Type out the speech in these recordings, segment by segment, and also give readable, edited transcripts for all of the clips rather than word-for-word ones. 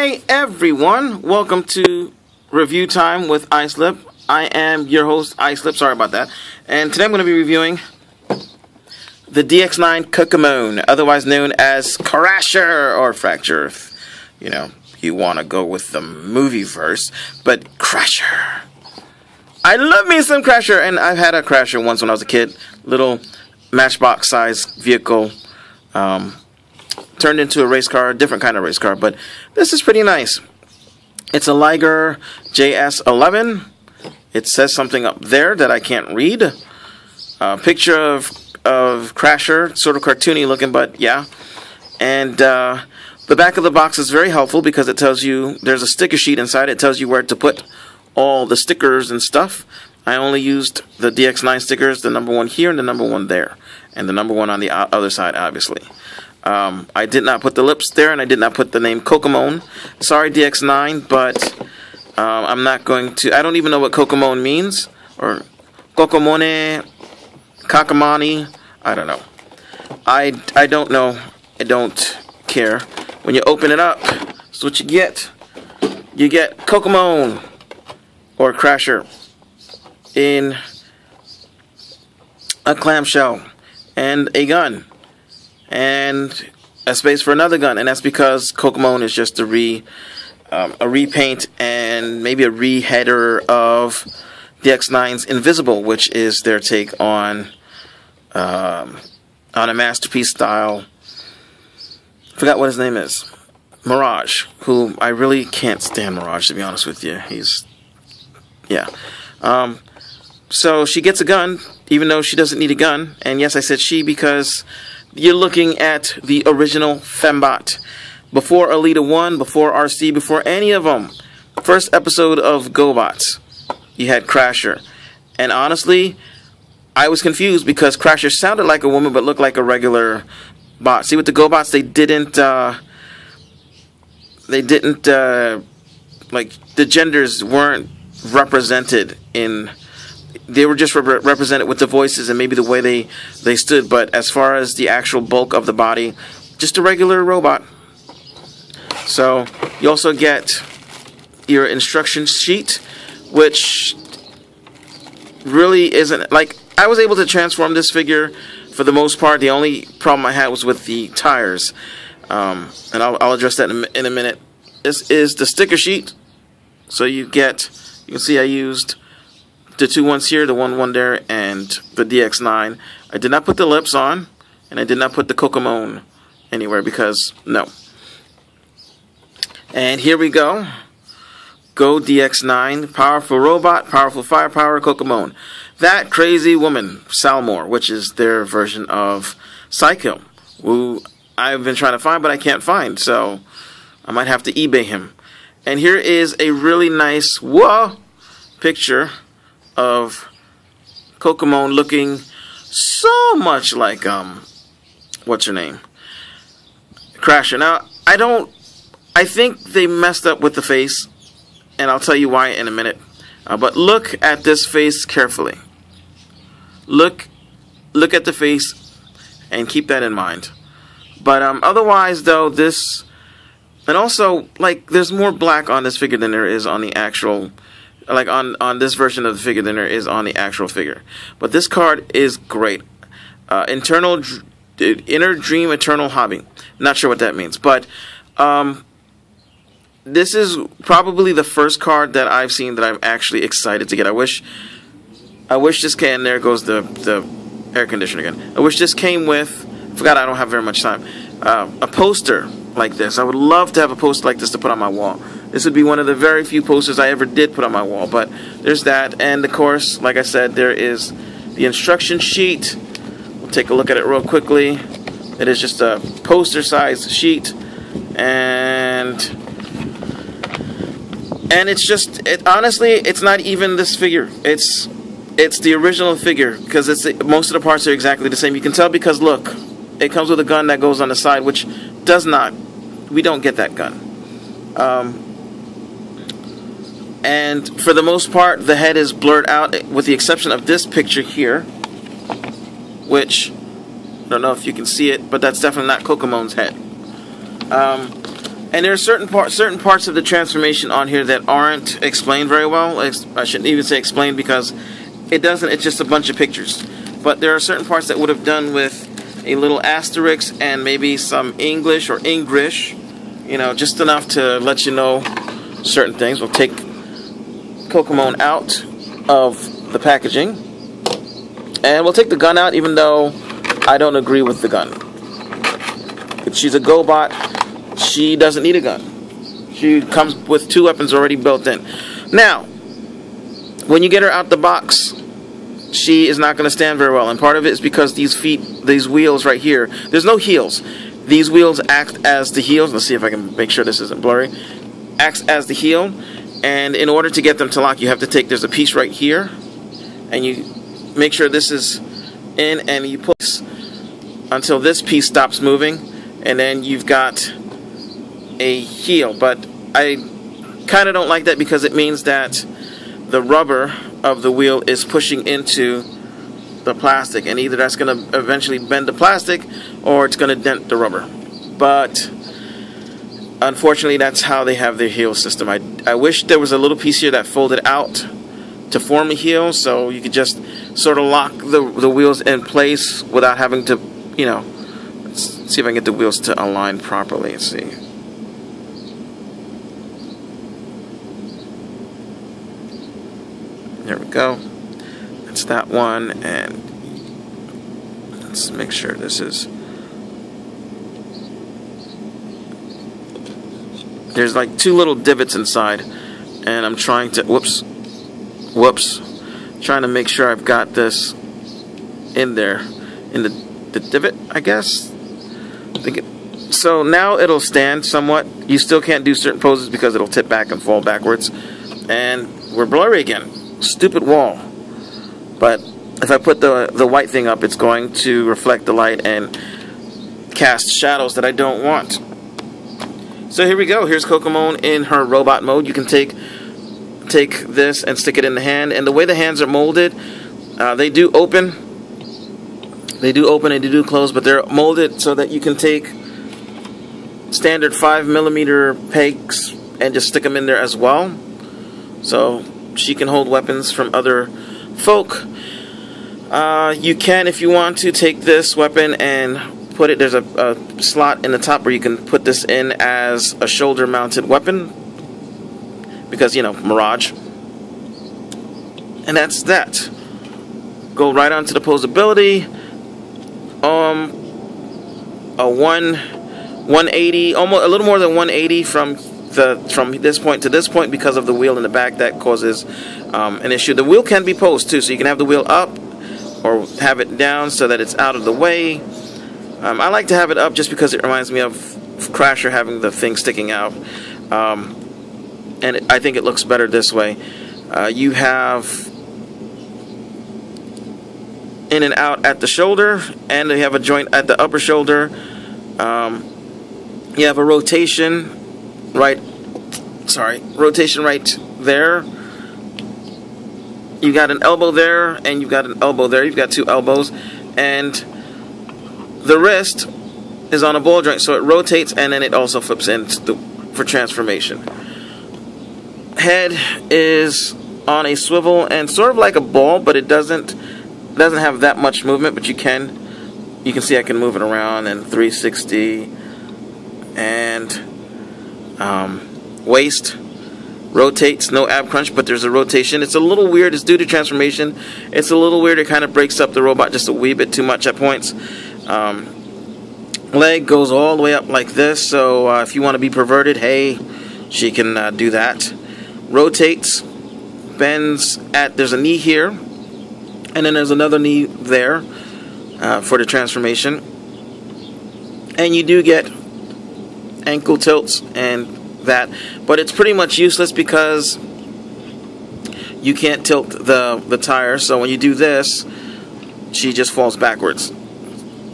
Hey everyone, welcome to Review Time with iSlip. I am your host, iSlip, sorry about that. And today I'm going to be reviewing the DX9 Cocomone, otherwise known as Crasher or Fracture. You know, you want to go with the movie verse, but Crasher. I love me some Crasher, and I've had a Crasher once when I was a kid. Little matchbox size vehicle. Turned into a race car, different kind of race car, but this is pretty nice. It's a Liger JS11. It says something up there that I can't read. Picture of Crasher, sort of cartoony looking, but yeah. And the back of the box is very helpful because it tells you, there's a sticker sheet inside. It tells you where to put all the stickers and stuff. I only used the DX9 stickers, the number one here and the number one there, and the number one on the other side, obviously. I did not put the lips there, and I did not put the name Cocomone. Sorry, DX9, but I'm not going to. I don't even know what Cocomone means, or Cocomone, Cocomone. I don't know. I don't know. I don't care. When you open it up, that's what you get. You get Cocomone or Crasher in a clamshell and a gun. And a space for another gun, and that's because Cocomone is just a repaint and maybe a reheader of DX9's Invisible, which is their take on a masterpiece style. Forgot what his name is. Mirage, who I really can't stand Mirage, to be honest with you. Yeah. So she gets a gun, even though she doesn't need a gun. And yes, I said she because you're looking at the original Fembot. Before Alita 1, before RC, before any of them. First episode of Gobots, you had Crasher. And honestly, I was confused because Crasher sounded like a woman but looked like a regular bot. See, with the Gobots, they didn't like, the genders weren't represented in. They were just represented with the voices and maybe the way they stood, but as far as the actual bulk of the body, just a regular robot. So you also get your instruction sheet, which really isn't, like, I was able to transform this figure for the most part. The only problem I had was with the tires, and I'll address that in a minute. This is the sticker sheet. So you can see I used the two ones here, the one there, and the DX9. I did not put the lips on, and I did not put the Cocomone anywhere because no. And here we go. Go DX9, powerful robot, powerful firepower, Cocomone. That crazy woman, Salmore, which is their version of Psycho, who I've been trying to find, but I can't find, so I might have to eBay him. And here is a really nice, picture of Cocomone looking so much like what's her name, Crasher. Now I think they messed up with the face, and I'll tell you why in a minute. But look at this face carefully. Look at the face and keep that in mind. But otherwise though, this, and also, like, there's more black on this figure than there is on the actual, like on this version of the figure than there is on the actual figure. But this card is great. Inner Dream Eternal Hobby. Not sure what that means, but this is probably the first card that I've seen that I'm actually excited to get. I wish this came, and there goes the air conditioner again. I wish this came with, forgot I don't have very much time, a poster like this. I would love to have a poster like this to put on my wall. This would be one of the very few posters I ever did put on my wall. But there's that, and of course, like I said, there is the instruction sheet. We'll take a look at it real quickly. It is just a poster-sized sheet, and it's just, honestly, it's not even this figure. It's the original figure because most of the parts are exactly the same. You can tell because look, it comes with a gun that goes on the side, which we don't get that gun. And for the most part, the head is blurred out, with the exception of this picture here, which I don't know if you can see it, but that's definitely not Cocomone's head. And there are certain parts of the transformation on here that aren't explained very well. I shouldn't even say explained because it doesn't. It's just a bunch of pictures. But there are certain parts that would have done with a little asterisk and maybe some English or English, you know, just enough to let you know certain things. We'll take Cocomone out of the packaging, and we'll take the gun out, even though I don't agree with the gun. If she's a Gobot, she doesn't need a gun. She comes with 2 weapons already built in. Now, when you get her out the box, she is not going to stand very well, and part of it is because these wheels right here, there's no heels. These wheels act as the heels. Let's see if I can make sure this isn't blurry. Acts as the heel, and in order to get them to lock, you have to take, there's a piece right here, and you make sure this is in, and you push until this piece stops moving, and then you've got a heel. But I kind of don't like that because it means that the rubber of the wheel is pushing into the plastic, and either that's going to eventually bend the plastic or it's going to dent the rubber. But unfortunately, that's how they have their heel system. I wish there was a little piece here that folded out to form a heel, so you could just sort of lock the wheels in place without having to, you know. Let's see if I can get the wheels to align properly. Let's see. There we go. That's that one, and let's make sure this is. There's like 2 little divots inside, and I'm trying to, trying to make sure I've got this in there, in the divot, I guess. So now it'll stand somewhat. You still can't do certain poses because it'll tip back and fall backwards, and we're blurry again. Stupid wall. But if I put the white thing up, it's going to reflect the light and cast shadows that I don't want. So here we go. Here's Cocomone in her robot mode. You can take this and stick it in the hand, and the way the hands are molded, they do open and they do close, but they're molded so that you can take standard 5mm pegs and just stick them in there as well, so she can hold weapons from other folk. You can, if you want to, take this weapon and put it, there's a slot in the top where you can put this in as a shoulder mounted weapon, because, you know, Mirage. And that's that. Go right on to the posability. A 180, almost a little more than 180 from this point to this point, because of the wheel in the back that causes an issue. The wheel can be posed too, so you can have the wheel up or have it down so that it's out of the way. I like to have it up just because it reminds me of Crasher having the thing sticking out, and I think it looks better this way. You have in and out at the shoulder, and you have a joint at the upper shoulder. You have a rotation right there. You got an elbow there, and you've got an elbow there. You've got 2 elbows, and the wrist is on a ball joint, so it rotates, and then it also flips in for transformation. Head is on a swivel and sort of like a ball, but it doesn't have that much movement. But you can see I can move it around, and 360, and waist rotates, no ab crunch, but there's a rotation. It's a little weird. It's due to transformation. It's a little weird. It kind of breaks up the robot just a wee bit too much at points. Leg goes all the way up like this, so if you want to be perverted, hey, she can do that. Rotates, bends at, there's a knee here, and then there's another knee there for the transformation. And you do get ankle tilts and that, but it's pretty much useless because you can't tilt the tire, so when you do this, she just falls backwards.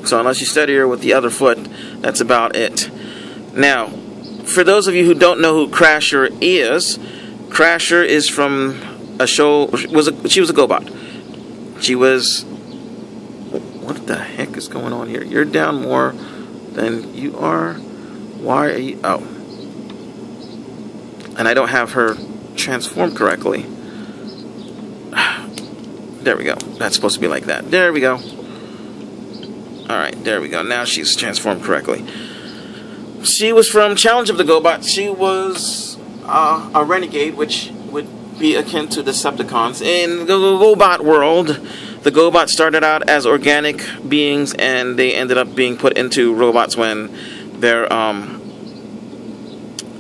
So unless you steady her with the other foot, that's about it. Now, for those of you who don't know who Crasher is from a show. She was a Gobot. She was. What the heck is going on here? You're down more than you are. Why are you? Oh, and I don't have her transformed correctly. There we go. That's supposed to be like that. There we go. Alright, there we go. Now she's transformed correctly. She was from Challenge of the Gobots. She was a renegade, which would be akin to Decepticons. In the Gobot world, the Gobots started out as organic beings, and they ended up being put into robots when they're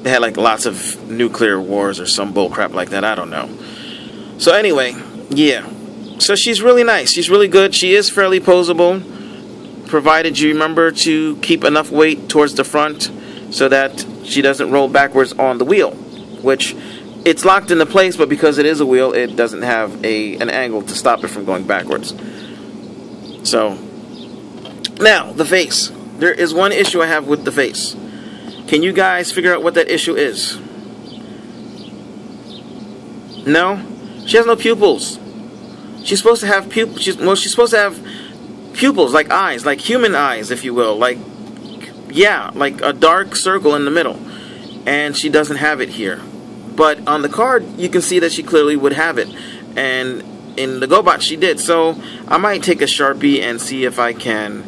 they had like lots of nuclear wars or some bullcrap like that. I don't know. So anyway, yeah. So she's really nice. She's really good. She is fairly posable, provided you remember to keep enough weight towards the front so that she doesn't roll backwards on the wheel, which it's locked into place, but because it is a wheel, it doesn't have an angle to stop it from going backwards. So now the face. There is one issue I have with the face. Can you guys figure out what that issue is? No? She has no pupils. She's supposed to have pupils. She's supposed to have pupils, like eyes, like human eyes, if you will. Like, yeah, like a dark circle in the middle. And she doesn't have it here. But on the card, you can see that she clearly would have it. And in the Gobot, she did. So I might take a Sharpie and see if I can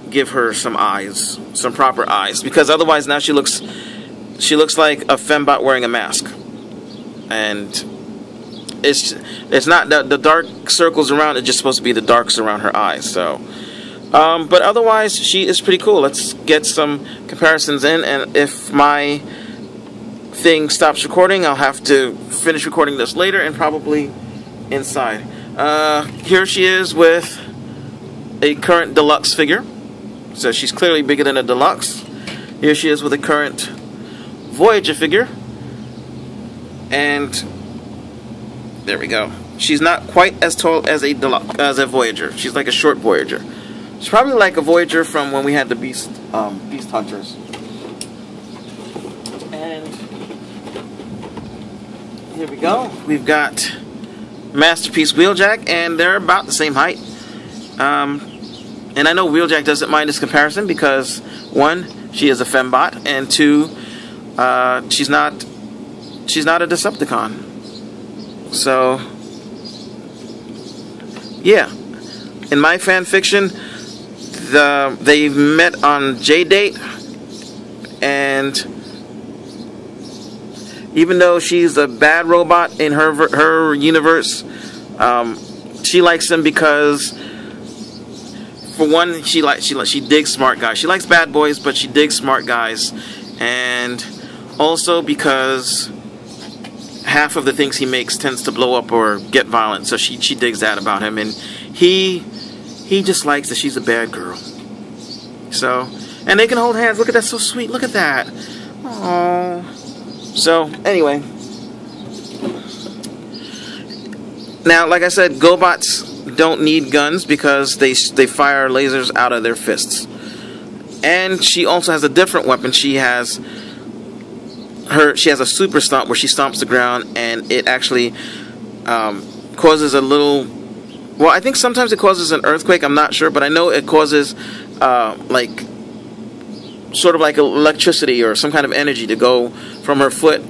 give her some eyes, some proper eyes, because otherwise now she looks like a fembot wearing a mask, and it's not the dark circles around. It's just supposed to be the darks around her eyes. So, but otherwise she is pretty cool. Let's get some comparisons in, and if my thing stops recording, I'll have to finish recording this later and probably inside. Here she is with a current deluxe figure. So she's clearly bigger than a deluxe. Here she is with a current Voyager figure. And there we go. She's not quite as tall as a deluxe, as a Voyager. She's like a short Voyager. She's probably like a Voyager from when we had the Beast Hunters. And here we go. We've got Masterpiece Wheeljack, and they're about the same height. And I know Wheeljack doesn't mind this comparison because, one, she is a fembot, and two, she's not a Decepticon. So, yeah. In my fan fiction, they met on J-Date, and even though she's a bad robot in her universe, she likes him because, for one, she digs smart guys. She likes bad boys, but she digs smart guys, and also because half of the things he makes tends to blow up or get violent, so she digs that about him, and he just likes that she's a bad girl. So, and they can hold hands. Look at that, so sweet. Look at that. Aww. So anyway, now like I said, Gobots don't need guns because they fire lasers out of their fists. And she also has a different weapon. She has a super stomp where she stomps the ground, and it actually causes a little, well, I think sometimes it causes an earthquake, I'm not sure, but I know it causes like sort of like electricity or some kind of energy to go from her foot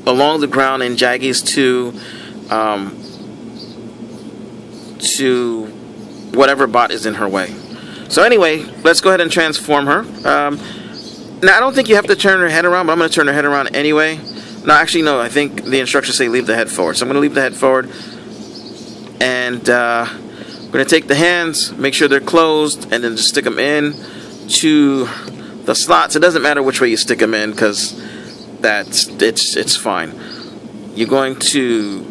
along the ground and jaggies to whatever bot is in her way. So anyway, let's go ahead and transform her. Now, I don't think you have to turn her head around, but I'm going to turn her head around anyway. No, actually, no. I think the instructions say leave the head forward. So I'm going to leave the head forward. And I'm going to take the hands, make sure they're closed, and then just stick them in to the slots. It doesn't matter which way you stick them in because it's fine. You're going to...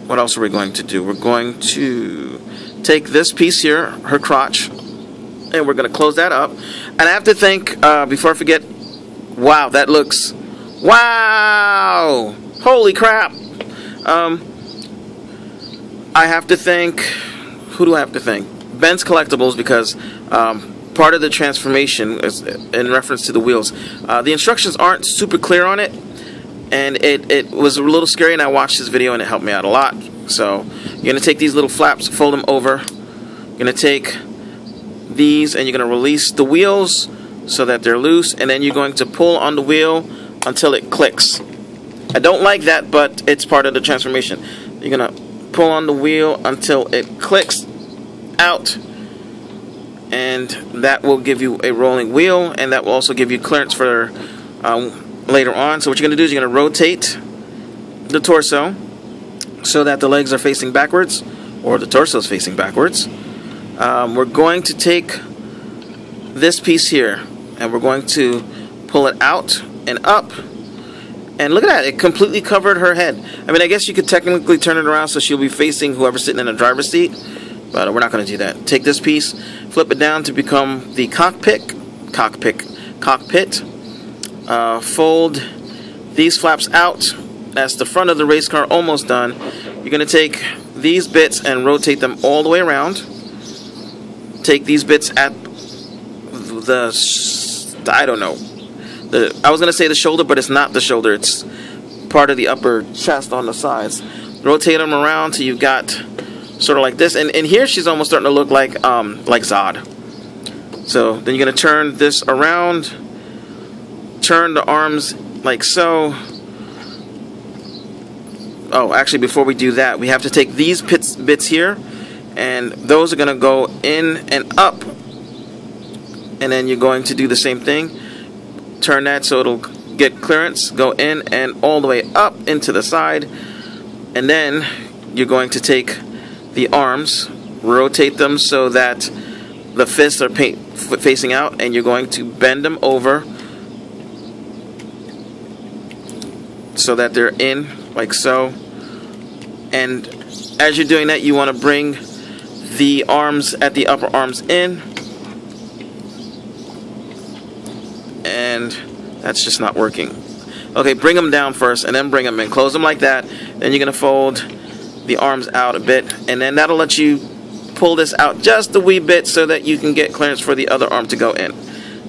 What else are we going to do? We're going to take this piece here, her crotch, and we're going to close that up. And I have to think, before I forget, wow, that looks, wow, holy crap. I have to think, who do I have to thank? Ben's Collectibles, because part of the transformation is in reference to the wheels. The instructions aren't super clear on it, and it was a little scary, and I watched this video and it helped me out a lot. So you're going to take these little flaps, fold them over. You're going to take these and you're going to release the wheels so that they're loose, and then you're going to pull on the wheel until it clicks. I don't like that, but it's part of the transformation. You're gonna pull on the wheel until it clicks out, and that will give you a rolling wheel, and that will also give you clearance for later on. So what you're gonna do is you're gonna rotate the torso so that the legs are facing backwards, or the torso is facing backwards. We're going to take this piece here, and we're going to pull it out and up, and look at that, it completely covered her head. I mean, I guess you could technically turn it around so she'll be facing whoever's sitting in the driver's seat, but we're not going to do that. Take this piece, flip it down to become the cockpit. Fold these flaps out. That's the front of the race car, almost done. You're going to take these bits and rotate them all the way around. Take these bits at the, I don't know, I was going to say the shoulder, but it's not the shoulder. It's part of the upper chest on the sides. Rotate them around till you've got sort of like this. And here she's almost starting to look like Zod. So then you're going to turn this around. Turn the arms like so. Oh, actually, before we do that, we have to take these bits here, and those are going to go in and up. And then you're going to do the same thing. Turn that so it'll get clearance, go in and all the way up into the side. And then you're going to take the arms, rotate them so that the fists are facing out, and you're going to bend them over so that they're in, like so. And as you're doing that, you want to bring the arms at the upper arms in, and that's just not working. Okay, bring them down first and then bring them in. Close them like that. Then you're going to fold the arms out a bit, and then that'll let you pull this out just a wee bit so that you can get clearance for the other arm to go in,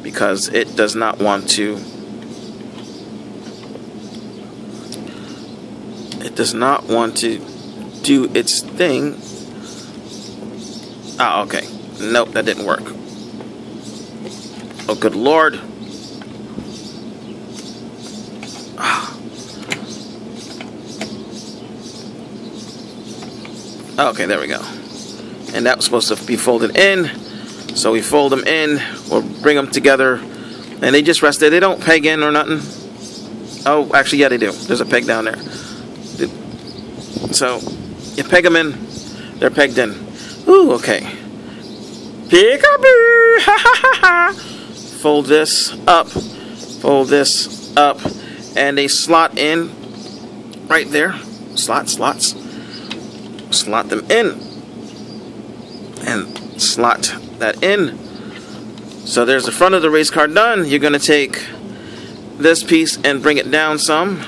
because it does not want to do its thing. Ah, okay. Nope, that didn't work. Oh, good Lord. Okay, there we go. And that was supposed to be folded in. So we fold them in, or bring them together, and they just rest there. They don't peg in or nothing. Oh, actually, yeah, they do. There's a peg down there. So you peg them in, they're pegged in. Ooh, okay. Peekaboo! Ha ha ha ha! Fold this up, and they slot in right there. Slots. Slot them in, and slot that in. So there's the front of the race car done. You're going to take this piece and bring it down some,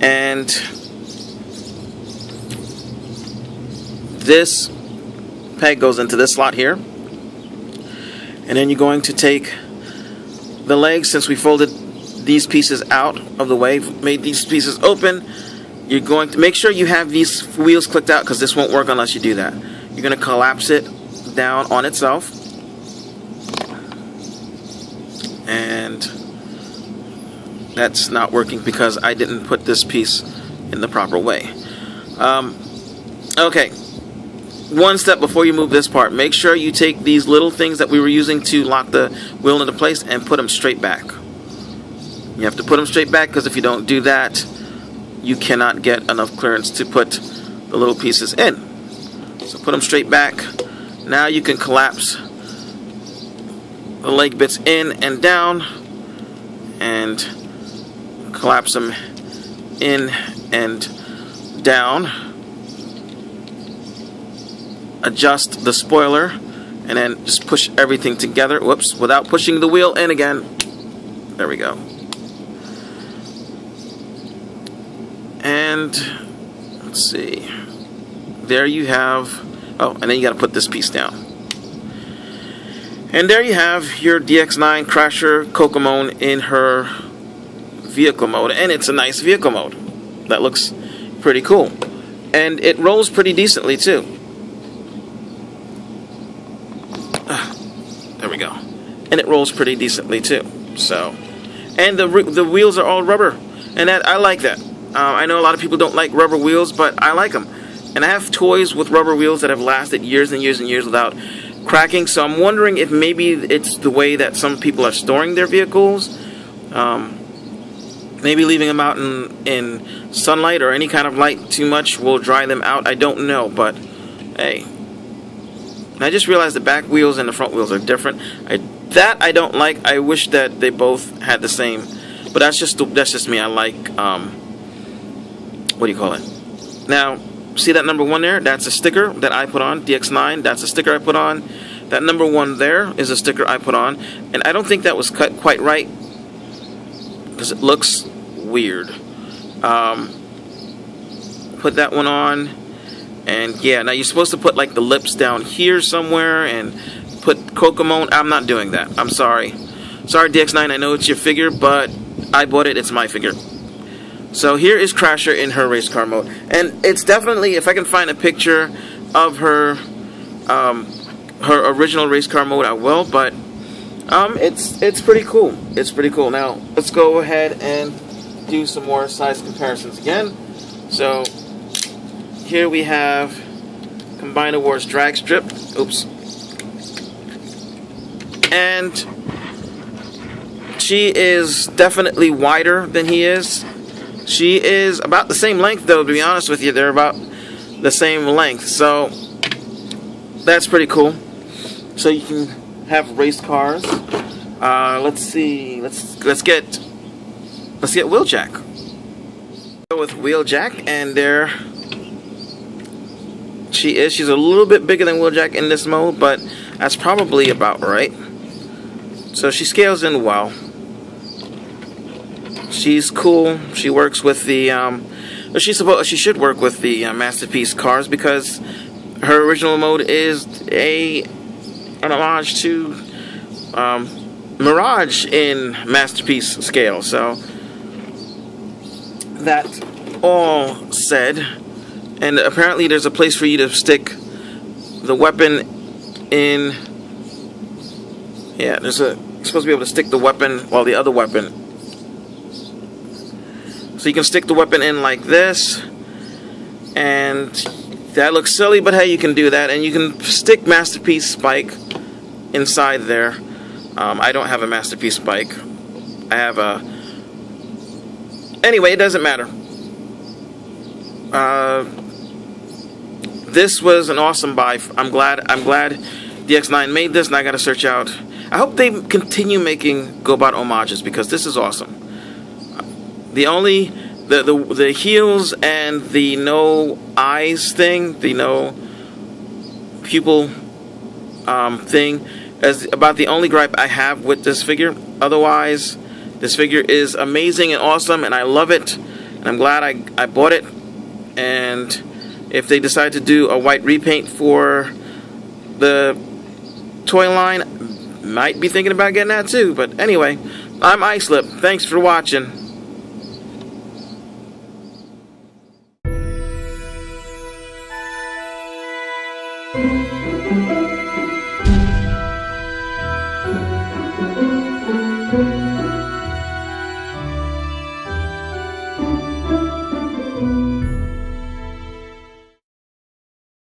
and this peg goes into this slot here. And then you're going to take the legs, since we folded these pieces out of the way, made these pieces open. You're going to make sure you have these wheels clicked out, because this won't work unless you do that. You're going to collapse it down on itself. And that's not working because I didn't put this piece in the proper way. Okay. One step before you move this part, make sure you take these little things that we were using to lock the wheel into place and put them straight back. You have to put them straight back, because if you don't do that, you cannot get enough clearance to put the little pieces in. So put them straight back. Now you can collapse the leg bits in and down, and collapse them in and down. Adjust the spoiler, and then just push everything together. Whoops, without pushing the wheel in again. There we go. And let's see. There you have. Oh, and then you got to put this piece down. And there you have your DX9 Crasher Cocomone in her vehicle mode, and it's a nice vehicle mode. That looks pretty cool, and it rolls pretty decently too. There we go. And it rolls pretty decently too. So, And the wheels are all rubber, and I like that. I know a lot of people don't like rubber wheels, but I like them. And I have toys with rubber wheels that have lasted years and years and years without cracking, so I'm wondering if maybe it's the way that some people are storing their vehicles. Maybe leaving them out in sunlight or any kind of light too much will dry them out. I don't know, but hey. I just realized the back wheels and the front wheels are different. That I don't like. I wish that they both had the same, but that's just me. I like what do you call it? Now, see that number 1 there? That's a sticker that I put on. DX9. That's a sticker I put on. That number 1 there is a sticker I put on, and I don't think that was cut quite right because it looks weird. Put that one on, and yeah. Now you're supposed to put like the lips down here somewhere and put Cocomone. I'm not doing that. I'm sorry. Sorry, DX9. I know it's your figure, but I bought it. It's my figure. So here is Crasher in her race car mode, and it's definitely, if I can find a picture of her her original race car mode, I will. But it's pretty cool. It's pretty cool. Now let's go ahead and do some more size comparisons again. So here we have Combined Awards drag strip. Oops. And she is definitely wider than he is. She is about the same length, though, to be honest with you. They're about the same length, so that's pretty cool. So you can have race cars. Let's see. Let's get Wheeljack. Go with Wheeljack, and there she is. She's a little bit bigger than Wheeljack in this mode, but that's probably about right. So she scales in well. She's cool. She works with the she should work with the Masterpiece cars, because her original mode is an homage to Mirage in Masterpiece scale. So that all said, and apparently there's a place for you to stick the weapon in. Yeah, you're supposed to be able to stick the weapon, while the other weapon. So you can stick the weapon in like this, and that looks silly, but hey, you can do that. And you can stick Masterpiece Spike inside there. I don't have a Masterpiece Spike. I have a... Anyway, it doesn't matter. This was an awesome buy. I'm glad DX9 made this, and I gotta search out. I hope they continue making Gobot homages, because this is awesome. The heels and the no eyes thing, the no pupil thing, is about the only gripe I have with this figure. Otherwise, this figure is amazing and awesome, and I love it. And I'm glad I bought it. And if they decide to do a white repaint for the toy line, might be thinking about getting that too. But anyway, I'm Icelip. Thanks for watching.